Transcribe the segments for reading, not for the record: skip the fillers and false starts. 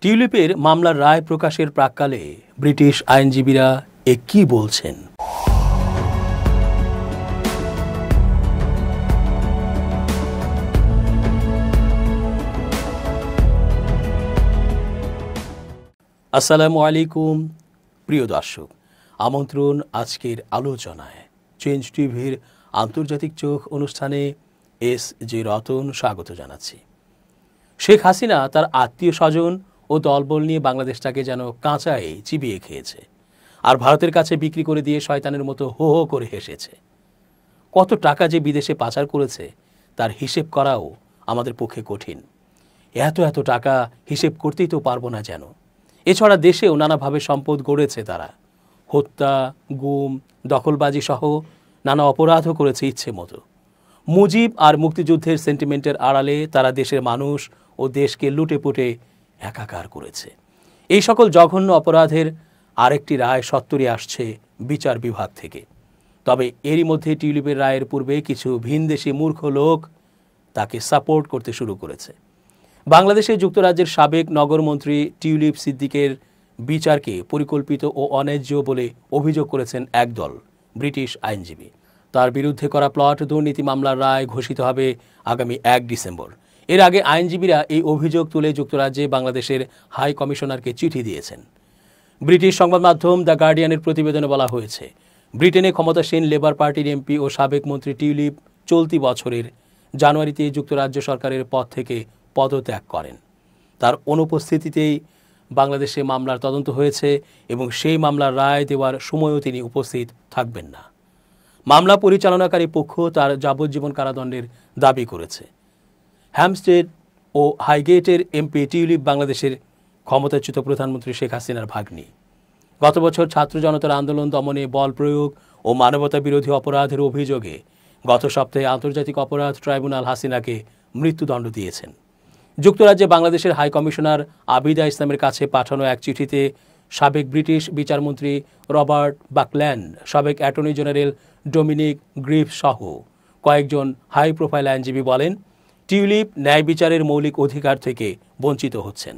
টিউলিপের মামলার রায় প্রকাশের প্রাক্কালে ব্রিটিশ আইনজীবীরা কি বলছেন? আসসালামু আলাইকুম প্রিয় দর্শক, আমন্ত্রণ আজকের আলোচনায়। চেঞ্জ টিভির আন্তর্জাতিক চোখ অনুষ্ঠানে এস.জে. রতন স্বাগত জানাচ্ছি। শেখ হাসিনা তার আত্মীয় স্বজন ও দলবল নিয়ে বাংলাদেশটাকে যেন কাঁচায় চিবিয়ে খেয়েছে, আর ভারতের কাছে বিক্রি করে দিয়ে শয়তানের মতো হো হো করে হেসেছে। কত টাকা যে বিদেশে পাচার করেছে তার হিসেব করাও আমাদের পক্ষে কঠিন। এত টাকা হিসেব করতেই তো পারবো না যেন। এছাড়া দেশেও নানাভাবে সম্পদ গড়েছে তারা। হত্যা, গুম, দখলবাজি সহ নানা অপরাধও করেছে ইচ্ছে মতো। মুজিব আর মুক্তিযুদ্ধের সেন্টিমেন্টের আড়ালে তারা দেশের মানুষ ও দেশকে লুটেপুটে একাকার করেছে। এই সকল জঘন্য অপরাধের আরেকটি রায় সত্বরই আসছে বিচার বিভাগ থেকে। তবে এরই মধ্যে টিউলিপের রায়ের পূর্বে কিছু ভিনদেশি মূর্খ লোক তাকে সাপোর্ট করতে শুরু করেছে। বাংলাদেশে যুক্তরাজ্যের সাবেক নগরমন্ত্রী টিউলিপ সিদ্দিকের বিচারকে পরিকল্পিত ও অন্যায্য বলে অভিযোগ করেছেন একদল ব্রিটিশ আইনজীবী। তার বিরুদ্ধে করা প্লট দুর্নীতি মামলার রায় ঘোষিত হবে আগামী 1 ডিসেম্বর। এর আগে আইনজীবীরা এই অভিযোগ তুলে যুক্তরাজ্যে বাংলাদেশের হাই কমিশনারকে চিঠি দিয়েছেন। ব্রিটিশ সংবাদ মাধ্যম দ্য গার্ডিয়ানের প্রতিবেদনে বলা হয়েছে, ব্রিটেনে ক্ষমতাসীন লেবার পার্টির এমপি ও সাবেক মন্ত্রী টিউলিপ চলতি বছরের জানুয়ারিতে যুক্তরাজ্য সরকারের পদ থেকে পদত্যাগ করেন। তার অনুপস্থিতিতেই বাংলাদেশে মামলার তদন্ত হয়েছে এবং সেই মামলার রায় দেওয়ার সময়ও তিনি উপস্থিত থাকবেন না। মামলা পরিচালনাকারী পক্ষ তার যাবজ্জীবন কারাদণ্ডের দাবি করেছে। হ্যাম্পস্টেড ও হাইগেটের এমপি টিউলিপ বাংলাদেশের ক্ষমতাচ্যুত প্রধানমন্ত্রী শেখ হাসিনার ভাগ্নি। গত বছর ছাত্র জনতার আন্দোলন দমনে বল প্রয়োগ ও মানবতা বিরোধী অপরাধের অভিযোগে গত সপ্তাহে আন্তর্জাতিক অপরাধ ট্রাইব্যুনাল হাসিনাকে মৃত্যুদণ্ড দিয়েছেন। যুক্তরাজ্যে বাংলাদেশের হাই কমিশনার আবিদা ইসলামের কাছে পাঠানো এক চিঠিতে সাবেক ব্রিটিশ বিচারমন্ত্রী রবার্ট বাকল্যান্ড, সাবেক অ্যাটর্নি জেনারেল ডোমিনিক গ্রিফ সহ কয়েকজন হাই প্রোফাইল আইনজীবী বলেন, টিউলিপ ন্যায় বিচারের মৌলিক অধিকার থেকে বঞ্চিত হচ্ছেন।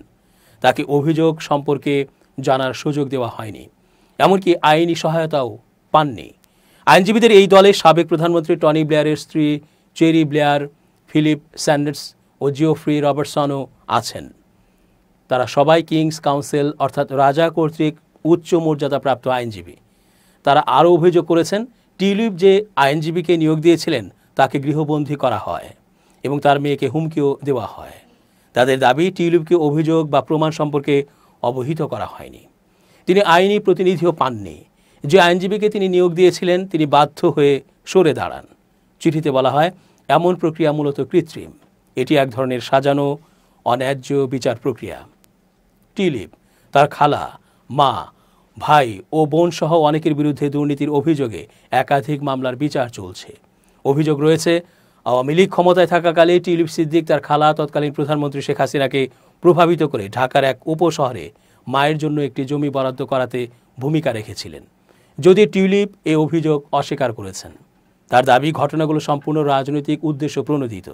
তাকে অভিযোগ সম্পর্কে জানার সুযোগ দেওয়া হয়নি, এমনকি আইনি সহায়তাও পাননি। আইনজীবীদের এই দলে সাবেক প্রধানমন্ত্রী টনি ব্লেয়ারের স্ত্রী চেরি ব্লেয়ার, ফিলিপ স্যান্ডার্স ও জিওফ্রি রবার্টসনও আছেন। তারা সবাই কিংস কাউন্সিল অর্থাৎ রাজা কর্তৃক উচ্চ মর্যাদাপ্রাপ্ত আইনজীবী। তারা আরও অভিযোগ করেছেন, টিউলিপ যে আইনজীবীকে নিয়োগ দিয়েছিলেন তাকে গৃহবন্দী করা হয় এবং তার মেয়েকে হুমকিও দেওয়া হয়। তাদের দাবি, টিউলিপকে অভিযোগ বা প্রমাণ সম্পর্কে অবহিত করা হয়নি। তিনি আইনি প্রতিনিধিও পাননি। যে আইনজীবীকে তিনি নিয়োগ দিয়েছিলেন তিনি বাধ্য হয়ে সরে দাঁড়ান। চিঠিতে বলা হয়, এমন প্রক্রিয়া মূলত কৃত্রিম। এটি এক ধরনের সাজানো অন্যায্য বিচার প্রক্রিয়া। টিউলিপ, তার খালা, মা, ভাই ও বোন সহ অনেকের বিরুদ্ধে দুর্নীতির অভিযোগে একাধিক মামলার বিচার চলছে। অভিযোগ রয়েছে, আওয়ামী লীগ ক্ষমতায় থাকাকালে টিউলিপ সিদ্দিক তার খালা তৎকালীন প্রধানমন্ত্রী শেখ হাসিনাকে প্রভাবিত করে ঢাকার এক উপশহরে মায়ের জন্য একটি জমি বরাদ্দ করাতে ভূমিকা রেখেছিলেন। যদিও টিউলিপ এ অভিযোগ অস্বীকার করেছেন। তার দাবি, ঘটনাগুলো সম্পূর্ণ রাজনৈতিক উদ্দেশ্য প্রণোদিত।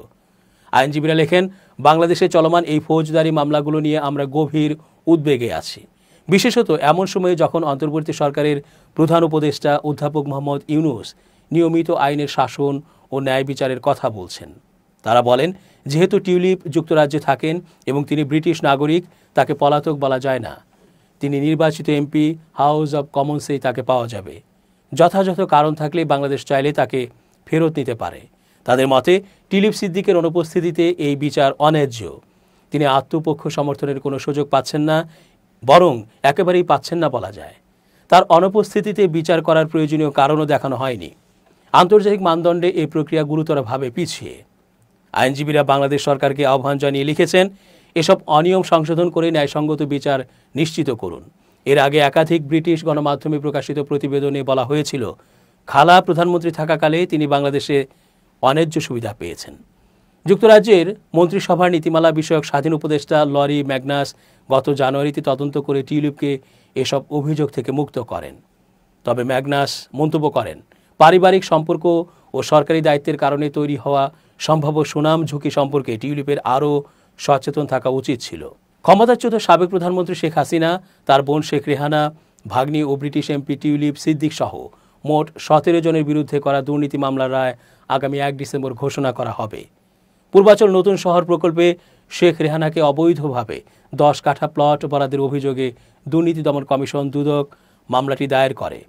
আইনজীবীরা লেখেন, বাংলাদেশে চলমান এই ফৌজদারি মামলাগুলো নিয়ে আমরা গভীর উদ্বেগে আছি, বিশেষত এমন সময়ে যখন অন্তর্বর্তী সরকারের প্রধান উপদেষ্টা অধ্যাপক মোহাম্মদ ইউনূস নিয়মিত আইনের শাসন ও ন্যায় বিচারের কথা বলছেন। তারা বলেন, যেহেতু টিউলিপ যুক্তরাজ্যে থাকেন এবং তিনি ব্রিটিশ নাগরিক, তাকে পলাতক বলা যায় না। তিনি নির্বাচিত এমপি, হাউস অব কমন্সেই তাকে পাওয়া যাবে। যথাযথ কারণ থাকলে বাংলাদেশ চাইলে তাকে ফেরত নিতে পারে। তাদের মতে, টিউলিপ সিদ্দিকের অনুপস্থিতিতে এই বিচার অন্যায্য। তিনি আত্মপক্ষ সমর্থনের কোনো সুযোগ পাচ্ছেন না, বরং একেবারেই পাচ্ছেন না বলা যায়। তার অনুপস্থিতিতে বিচার করার প্রয়োজনীয় কারণও দেখানো হয়নি। আন্তর্জাতিক মানদণ্ডে এই প্রক্রিয়া গুরুতরভাবে পিছিয়ে। আইনজীবীরা বাংলাদেশ সরকারকে আহ্বান জানিয়ে লিখেছেন, এসব অনিয়ম সংশোধন করে ন্যায়সঙ্গত বিচার নিশ্চিত করুন। এর আগে একাধিক ব্রিটিশ গণমাধ্যমে প্রকাশিত প্রতিবেদনে বলা হয়েছিল, খালা প্রধানমন্ত্রী থাকাকালে তিনি বাংলাদেশে অন্যায্য সুবিধা পেয়েছেন। যুক্তরাজ্যের মন্ত্রিসভার নীতিমালা বিষয়ক স্বাধীন উপদেষ্টা লরি ম্যাগনাস গত জানুয়ারিতে তদন্ত করে টিউলিপকে এসব অভিযোগ থেকে মুক্ত করেন। তবে ম্যাগনাস মন্তব্য করেন, পারিবারিক সম্পর্ক ও সরকারি দায়িত্বের কারণে তৈরি হওয়া সম্ভাব্য সুনাম ঝুঁকি সম্পর্কে টিউলিপের আরও সচেতন থাকা উচিত ছিল। ক্ষমতাচ্যুত সাবেক প্রধানমন্ত্রী শেখ হাসিনা, তার বোন শেখ রেহানা, ভাগ্নি ও ব্রিটিশ এমপি টিউলিপ সিদ্দিক সহ মোট 17 জনের বিরুদ্ধে করা দুর্নীতি মামলার রায় আগামী 1 ডিসেম্বর ঘোষণা করা হবে। পূর্বাচল নতুন শহর প্রকল্পে শেখ রেহানাকে অবৈধভাবে 10 কাঠা প্লট বরাদ্দের অভিযোগে দুর্নীতি দমন কমিশন দুদক মামলাটি দায়ের করে।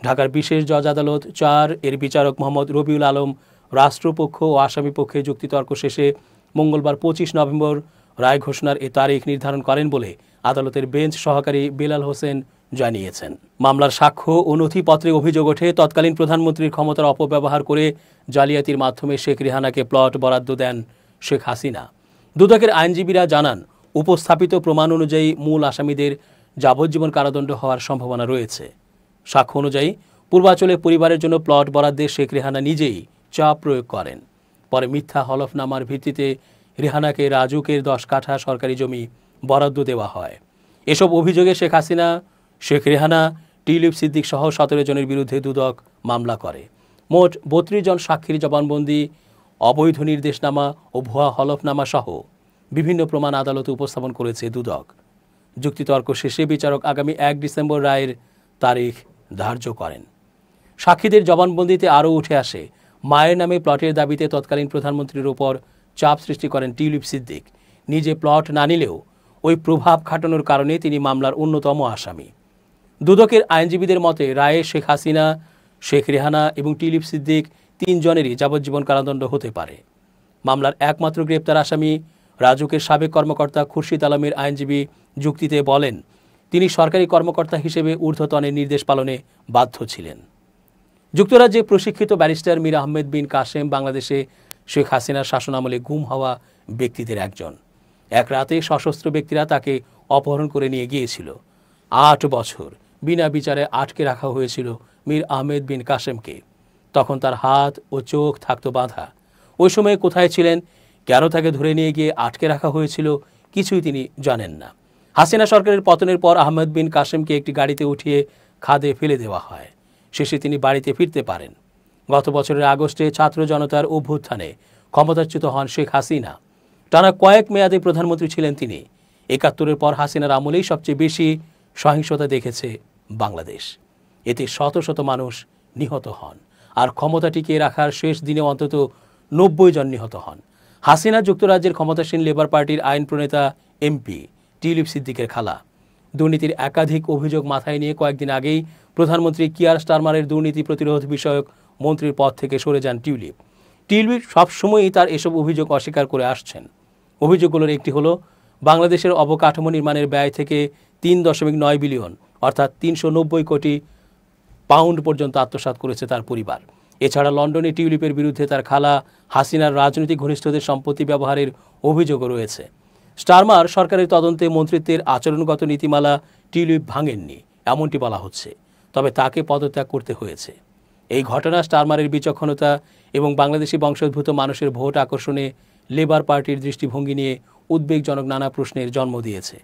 ঢাকার বিশেষ জজ আদালত 4 এর বিচারক মোহাম্মদ রবিউল আলম রাষ্ট্রপক্ষ ও আসামি পক্ষে যুক্তিতর্ক শেষে মঙ্গলবার 25 নভেম্বর রায় ঘোষণার এ তারিখ নির্ধারণ করেন বলে আদালতের বেঞ্চ সহকারী বেলাল হোসেন জানিয়েছেন। মামলার সাক্ষ্য ও নথিপত্রে অভিযোগ ওঠে তৎকালীন প্রধানমন্ত্রীর ক্ষমতার অপব্যবহার করে জালিয়াতির মাধ্যমে শেখ রেহানাকে প্লট বরাদ্দ দেন শেখ হাসিনা। দুদকের আইনজীবীরা জানান, উপস্থাপিত প্রমাণ অনুযায়ী মূল আসামিদের যাবজ্জীবন কারাদণ্ড হওয়ার সম্ভাবনা রয়েছে। সাক্ষ্য অনুযায়ী পূর্বাচলে পরিবারের জন্য প্লট বরাদ্দে শেখ রেহানা নিজেই চাপ প্রয়োগ করেন। পরে মিথ্যা হলফনামার ভিত্তিতে রেহানাকে রাজুকের 10 কাঠা সরকারি জমি বরাদ্দ দেওয়া হয়। এসব অভিযোগে শেখ হাসিনা, শেখ রেহানা, টিউলিপ সিদ্দিক সহ 17 জনের বিরুদ্ধে দুদক মামলা করে। মোট 32 জন সাক্ষীর জবানবন্দি, অবৈধ নির্দেশনামা ও ভুয়া হলফনামা সহ বিভিন্ন প্রমাণ আদালতে উপস্থাপন করেছে দুদক। যুক্তিতর্ক শেষে বিচারক আগামী 1 ডিসেম্বর রায়ের তারিখ ধার্য করেন। সাক্ষীদের জবানবন্দিতে আরও উঠে আসে, মায়ের নামে প্লটের দাবিতে তৎকালীন প্রধানমন্ত্রীর ওপর চাপ সৃষ্টি করেন টিউলিপ সিদ্দিক। নিজে প্লট না নিলেও ওই প্রভাব খাটানোর কারণে তিনি মামলার অন্যতম আসামি। দুদকের আইনজীবীদের মতে রায়ে শেখ হাসিনা, শেখ রেহানা এবং টিউলিপ সিদ্দিক 3 জনেরই যাবজ্জীবন কারাদণ্ড হতে পারে। মামলার একমাত্র গ্রেপ্তার আসামি রাজুকের সাবেক কর্মকর্তা খুরশিদ আলমের আইনজীবী যুক্তিতে বলেন, তিনি সরকারি কর্মকর্তা হিসেবে ঊর্ধ্বতনের নির্দেশ পালনে বাধ্য ছিলেন। যুক্তরাজ্যে প্রশিক্ষিত ব্যারিস্টার মীর আহমেদ বিন কাসেম বাংলাদেশে শেখ হাসিনার শাসনামলে গুম হওয়া ব্যক্তিদের একজন। এক রাতে সশস্ত্র ব্যক্তিরা তাকে অপহরণ করে নিয়ে গিয়েছিল। 8 বছর বিনা বিচারে আটকে রাখা হয়েছিল মীর আহমেদ বিন কাসেমকে। তখন তার হাত ও চোখ থাকতো বাঁধা। ওই সময়ে কোথায় ছিলেন, কেন তাকে ধরে নিয়ে গিয়ে আটকে রাখা হয়েছিল, কিছুই তিনি জানেন না। হাসিনা সরকারের পতনের পর আহমেদ বিন কাসেমকে একটি গাড়িতে উঠিয়ে খাদে ফেলে দেওয়া হয়। শেষে তিনি বাড়িতে ফিরতে পারেন। গত বছরের আগস্টে ছাত্র জনতার অভ্যুত্থানে ক্ষমতাচ্যুত হন শেখ হাসিনা। টানা কয়েক মেয়াদে প্রধানমন্ত্রী ছিলেন তিনি। 71-এর পর হাসিনার আমলেই সবচেয়ে বেশি সহিংসতা দেখেছে বাংলাদেশ। এতে শত শত মানুষ নিহত হন, আর ক্ষমতা টিকিয়ে রাখার শেষ দিনে অন্তত 90 জন নিহত হন। হাসিনা যুক্তরাজ্যের ক্ষমতাসীন লেবার পার্টির আইন প্রণেতা এমপি টিউলিপ সিদ্দিকের খালা। দুর্নীতির একাধিক অভিযোগ মাথায় নিয়ে কয়েকদিন আগেই প্রধানমন্ত্রী কিয়ার স্টারমারের দুর্নীতি প্রতিরোধ বিষয়ক মন্ত্রীর পদ থেকে সরে যান টিউলিপ। টিউলিপ সবসময়ই তার এসব অভিযোগ অস্বীকার করে আসছেন। অভিযোগগুলোর একটি হলো, বাংলাদেশের অবকাঠামো নির্মাণের ব্যয় থেকে 3.9 বিলিয়ন অর্থাৎ 390 কোটি পাউন্ড পর্যন্ত আত্মসাৎ করেছে তার পরিবার। এছাড়া লন্ডনে টিউলিপের বিরুদ্ধে তার খালা হাসিনার রাজনৈতিক ঘনিষ্ঠদের সম্পত্তি ব্যবহারের অভিযোগও রয়েছে। স্টারমার সরকারের তদন্তে মন্ত্রিত্বের আচরণগত নীতিমালা টিউলিপ ভাঙেননি এমনটি বলা হচ্ছে, তবে তাকে পদত্যাগ করতে হয়েছে। এই ঘটনা স্টারমারের বিচক্ষণতা এবং বাংলাদেশি বংশোদ্ভূত মানুষের ভোট আকর্ষণে লেবার পার্টির দৃষ্টিভঙ্গি নিয়ে উদ্বেগজনক নানা প্রশ্নের জন্ম দিয়েছে।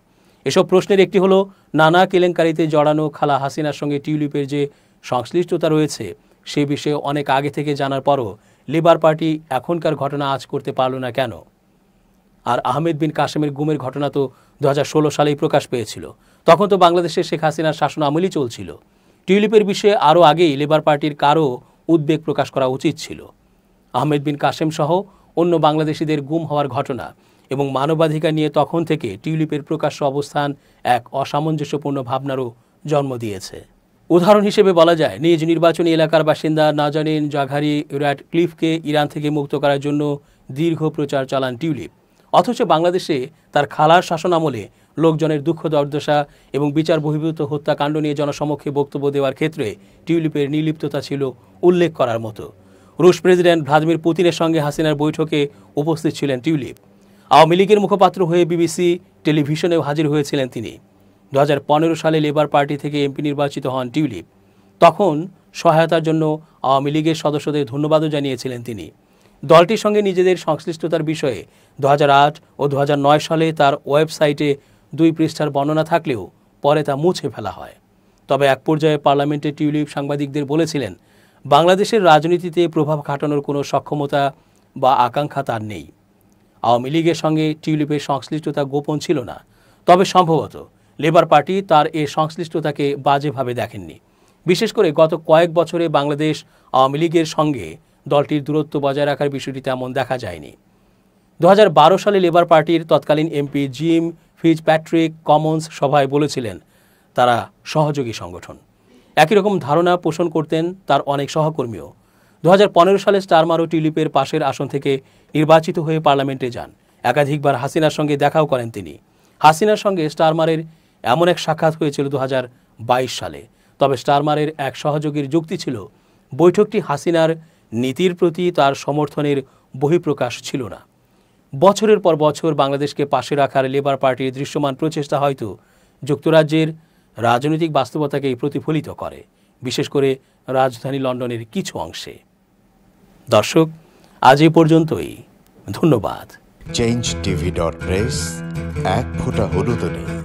এসব প্রশ্নের একটি হলো, নানা কেলেঙ্কারিতে জড়ানো খালা হাসিনার সঙ্গে টিউলিপের যে সংশ্লিষ্টতা রয়েছে সে বিষয়ে অনেক আগে থেকে জানার পরও লেবার পার্টি এখনকার ঘটনা আজ করতে পারল না কেন? আর আহমেদ বিন কাসেমের গুমের ঘটনা তো 2016 সালেই প্রকাশ পেয়েছিল। তখন তো বাংলাদেশে শেখ হাসিনার শাসন আমলই চলছিল। টিউলিপের বিষয়ে আরও আগেই লেবার পার্টির কারও উদ্বেগ প্রকাশ করা উচিত ছিল। আহমেদ বিন কাসেম সহ অন্য বাংলাদেশিদের গুম হওয়ার ঘটনা এবং মানবাধিকার নিয়ে তখন থেকে টিউলিপের প্রকাশ্য অবস্থান এক অসামঞ্জস্যপূর্ণ ভাবনারও জন্ম দিয়েছে। উদাহরণ হিসেবে বলা যায়, নিজ নির্বাচনী এলাকার বাসিন্দা নাজানিন জাঘারি র্যাডক্লিফকে ইরান থেকে মুক্ত করার জন্য দীর্ঘ প্রচার চালান টিউলিপ। অথচ বাংলাদেশে তার খালার শাসন আমলে লোকজনের দুঃখ দুর্দশা এবং বিচার বহির্ভূত হত্যাকাণ্ড নিয়ে জনসমক্ষে বক্তব্য দেওয়ার ক্ষেত্রে টিউলিপের নির্লিপ্ততা ছিল উল্লেখ করার মতো। রুশ প্রেসিডেন্ট ভ্লাদিমির পুতিনের সঙ্গে হাসিনার বৈঠকে উপস্থিত ছিলেন টিউলিপ। আওয়ামী লীগের মুখপাত্র হয়ে বিবিসি টেলিভিশনেও হাজির হয়েছিলেন তিনি। 2015 সালে লেবার পার্টি থেকে এমপি নির্বাচিত হন টিউলিপ। তখন সহায়তার জন্য আওয়ামী লীগের সদস্যদের ধন্যবাদও জানিয়েছিলেন তিনি। দলটির সঙ্গে নিজেদের সংশ্লিষ্টতার বিষয়ে 2008 ও 2009 সালে তার ওয়েবসাইটে 2 পৃষ্ঠার বর্ণনা থাকলেও পরে তা মুছে ফেলা হয়। তবে এক পর্যায়ে পার্লামেন্টে টিউলিপ সাংবাদিকদের বলেছিলেন, বাংলাদেশের রাজনীতিতে প্রভাব খাটানোর কোনো সক্ষমতা বা আকাঙ্ক্ষা তার নেই। আওয়ামী লীগের সঙ্গে টিউলিপের সংশ্লিষ্টতা গোপন ছিল না, তবে সম্ভবত লেবার পার্টি তার এ সংশ্লিষ্টতাকে বাজেভাবে দেখেননি। বিশেষ করে গত কয়েক বছরে বাংলাদেশ আওয়ামী লীগের সঙ্গে দলটির দূরত্ব বজায় রাখার বিষয়টি তেমন দেখা যায়নি। 2012 সালে লেবার পার্টির তৎকালীন এমপি জিম ফিজপ্যাট্রিক কমন্স সভায় বলেছিলেন তারা সহযোগী সংগঠন। একই রকম ধারণা পোষণ করতেন তার অনেক সহকর্মীও। 2015 সালে স্টারমার ও টিউলিপের পাশের আসন থেকে নির্বাচিত হয়ে পার্লামেন্টে যান। একাধিকবার হাসিনার সঙ্গে দেখাও করেন তিনি। হাসিনার সঙ্গে স্টারমারের এমন এক সাক্ষাৎ হয়েছিল 2022 সালে। তবে স্টারমারের এক সহযোগীর যুক্তি ছিল বৈঠকটি হাসিনার নীতির প্রতি তার সমর্থনের বহিঃপ্রকাশ ছিল না। বছরের পর বছর বাংলাদেশকে পাশে রাখার লেবার পার্টির দৃশ্যমান প্রচেষ্টা হয়তো যুক্তরাজ্যের রাজনৈতিক বাস্তবতাকেই প্রতিফলিত করে, বিশেষ করে রাজধানী লন্ডনের কিছু অংশে। দর্শক, আজ এই পর্যন্তই। ধন্যবাদ। changeTV.press, এক ফোঁটা হলুদ নেই।